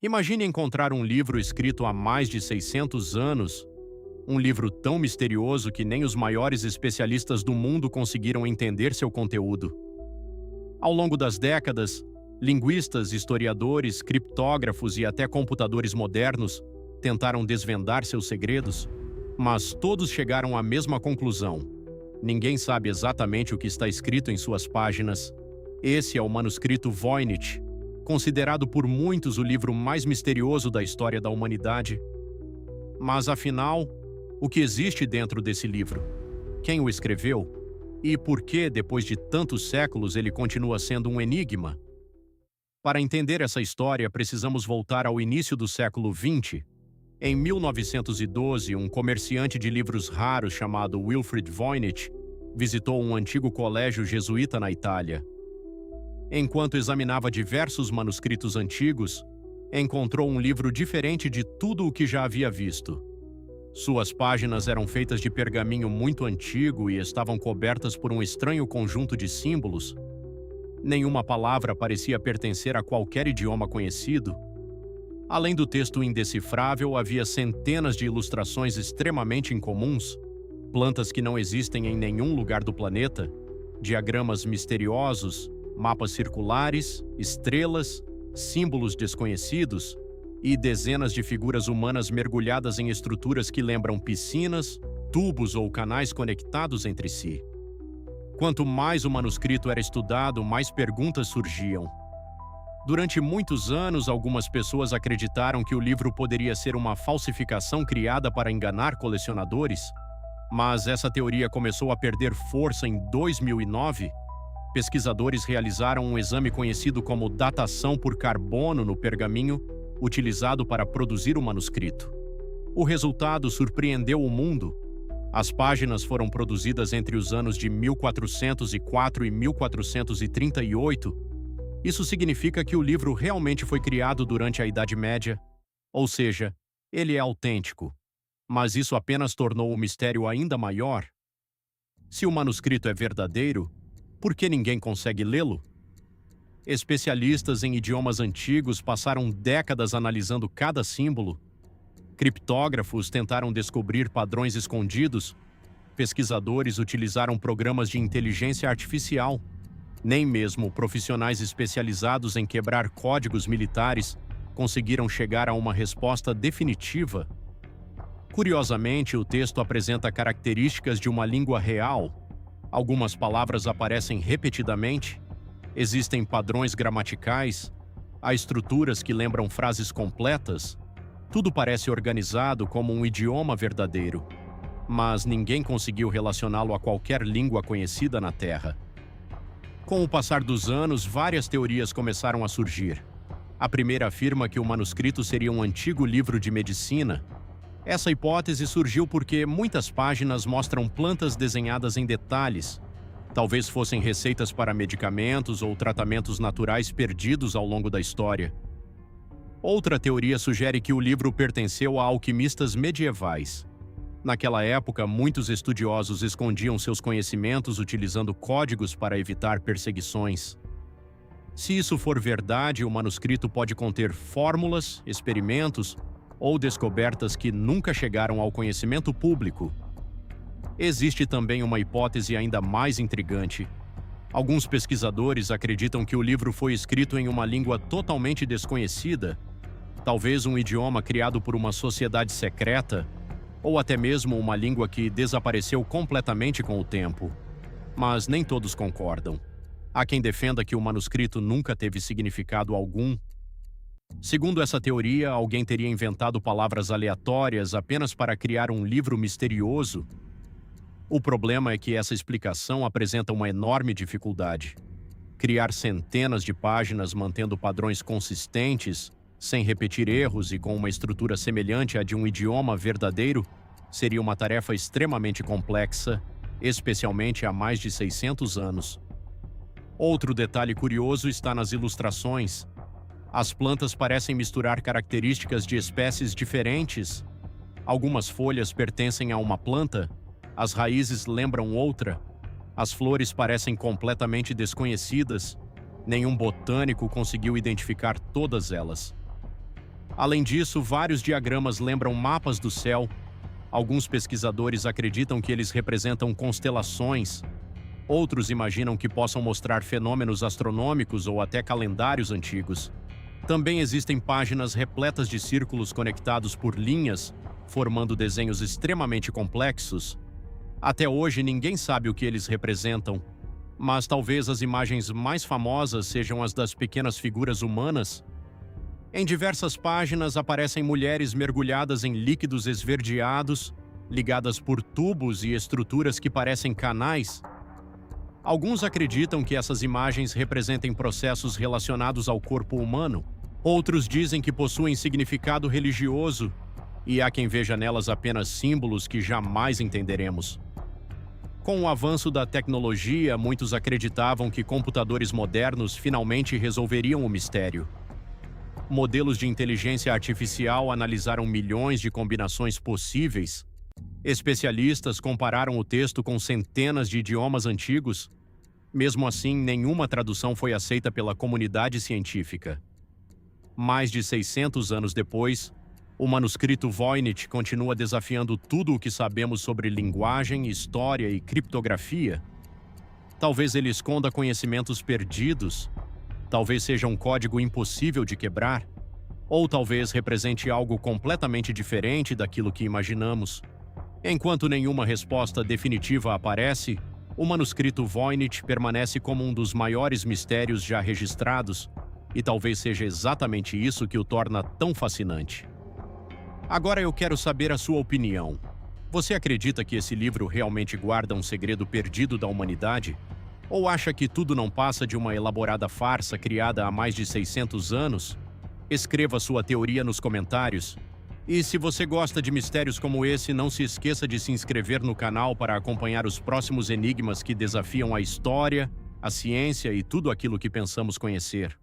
Imagine encontrar um livro escrito há mais de 600 anos, um livro tão misterioso que nem os maiores especialistas do mundo conseguiram entender seu conteúdo. Ao longo das décadas, linguistas, historiadores, criptógrafos e até computadores modernos tentaram desvendar seus segredos, mas todos chegaram à mesma conclusão: ninguém sabe exatamente o que está escrito em suas páginas. Esse é o manuscrito Voynich, considerado por muitos o livro mais misterioso da história da humanidade. Mas afinal, o que existe dentro desse livro? Quem o escreveu? E por que, depois de tantos séculos, ele continua sendo um enigma? Para entender essa história, precisamos voltar ao início do século XX. Em 1912, um comerciante de livros raros chamado Wilfrid Voynich visitou um antigo colégio jesuíta na Itália. Enquanto examinava diversos manuscritos antigos, encontrou um livro diferente de tudo o que já havia visto. Suas páginas eram feitas de pergaminho muito antigo e estavam cobertas por um estranho conjunto de símbolos. Nenhuma palavra parecia pertencer a qualquer idioma conhecido. Além do texto indecifrável, havia centenas de ilustrações extremamente incomuns, plantas que não existem em nenhum lugar do planeta, diagramas misteriosos, mapas circulares, estrelas, símbolos desconhecidos e dezenas de figuras humanas mergulhadas em estruturas que lembram piscinas, tubos ou canais conectados entre si. Quanto mais o manuscrito era estudado, mais perguntas surgiam. Durante muitos anos, algumas pessoas acreditaram que o livro poderia ser uma falsificação criada para enganar colecionadores, mas essa teoria começou a perder força em 2009. Pesquisadores realizaram um exame conhecido como datação por carbono no pergaminho utilizado para produzir o manuscrito. O resultado surpreendeu o mundo. As páginas foram produzidas entre os anos de 1404 e 1438. Isso significa que o livro realmente foi criado durante a Idade Média, ou seja, ele é autêntico. Mas isso apenas tornou o mistério ainda maior. Se o manuscrito é verdadeiro, por que ninguém consegue lê-lo? Especialistas em idiomas antigos passaram décadas analisando cada símbolo. Criptógrafos tentaram descobrir padrões escondidos. Pesquisadores utilizaram programas de inteligência artificial. Nem mesmo profissionais especializados em quebrar códigos militares conseguiram chegar a uma resposta definitiva. Curiosamente, o texto apresenta características de uma língua real. Algumas palavras aparecem repetidamente. Existem padrões gramaticais. Há estruturas que lembram frases completas. Tudo parece organizado como um idioma verdadeiro. Mas ninguém conseguiu relacioná-lo a qualquer língua conhecida na Terra. Com o passar dos anos, várias teorias começaram a surgir. A primeira afirma que o manuscrito seria um antigo livro de medicina. Essa hipótese surgiu porque muitas páginas mostram plantas desenhadas em detalhes. Talvez fossem receitas para medicamentos ou tratamentos naturais perdidos ao longo da história. Outra teoria sugere que o livro pertenceu a alquimistas medievais. Naquela época, muitos estudiosos escondiam seus conhecimentos utilizando códigos para evitar perseguições. Se isso for verdade, o manuscrito pode conter fórmulas, experimentos ou descobertas que nunca chegaram ao conhecimento público. Existe também uma hipótese ainda mais intrigante. Alguns pesquisadores acreditam que o livro foi escrito em uma língua totalmente desconhecida, talvez um idioma criado por uma sociedade secreta, ou até mesmo uma língua que desapareceu completamente com o tempo. Mas nem todos concordam. Há quem defenda que o manuscrito nunca teve significado algum. Segundo essa teoria, alguém teria inventado palavras aleatórias apenas para criar um livro misterioso. O problema é que essa explicação apresenta uma enorme dificuldade. Criar centenas de páginas mantendo padrões consistentes, sem repetir erros e com uma estrutura semelhante à de um idioma verdadeiro, seria uma tarefa extremamente complexa, especialmente há mais de 600 anos. Outro detalhe curioso está nas ilustrações. As plantas parecem misturar características de espécies diferentes. Algumas folhas pertencem a uma planta, as raízes lembram outra, as flores parecem completamente desconhecidas, nenhum botânico conseguiu identificar todas elas. Além disso, vários diagramas lembram mapas do céu. Alguns pesquisadores acreditam que eles representam constelações. Outros imaginam que possam mostrar fenômenos astronômicos ou até calendários antigos. Também existem páginas repletas de círculos conectados por linhas, formando desenhos extremamente complexos. Até hoje, ninguém sabe o que eles representam, mas talvez as imagens mais famosas sejam as das pequenas figuras humanas. Em diversas páginas aparecem mulheres mergulhadas em líquidos esverdeados, ligadas por tubos e estruturas que parecem canais. Alguns acreditam que essas imagens representem processos relacionados ao corpo humano. Outros dizem que possuem significado religioso, e há quem veja nelas apenas símbolos que jamais entenderemos. Com o avanço da tecnologia, muitos acreditavam que computadores modernos finalmente resolveriam o mistério. Modelos de inteligência artificial analisaram milhões de combinações possíveis. Especialistas compararam o texto com centenas de idiomas antigos. Mesmo assim, nenhuma tradução foi aceita pela comunidade científica. Mais de 600 anos depois, o manuscrito Voynich continua desafiando tudo o que sabemos sobre linguagem, história e criptografia. Talvez ele esconda conhecimentos perdidos, talvez seja um código impossível de quebrar, ou talvez represente algo completamente diferente daquilo que imaginamos. Enquanto nenhuma resposta definitiva aparece, o manuscrito Voynich permanece como um dos maiores mistérios já registrados, e talvez seja exatamente isso que o torna tão fascinante. Agora eu quero saber a sua opinião. Você acredita que esse livro realmente guarda um segredo perdido da humanidade? Ou acha que tudo não passa de uma elaborada farsa criada há mais de 600 anos? Escreva sua teoria nos comentários. E se você gosta de mistérios como esse, não se esqueça de se inscrever no canal para acompanhar os próximos enigmas que desafiam a história, a ciência e tudo aquilo que pensamos conhecer.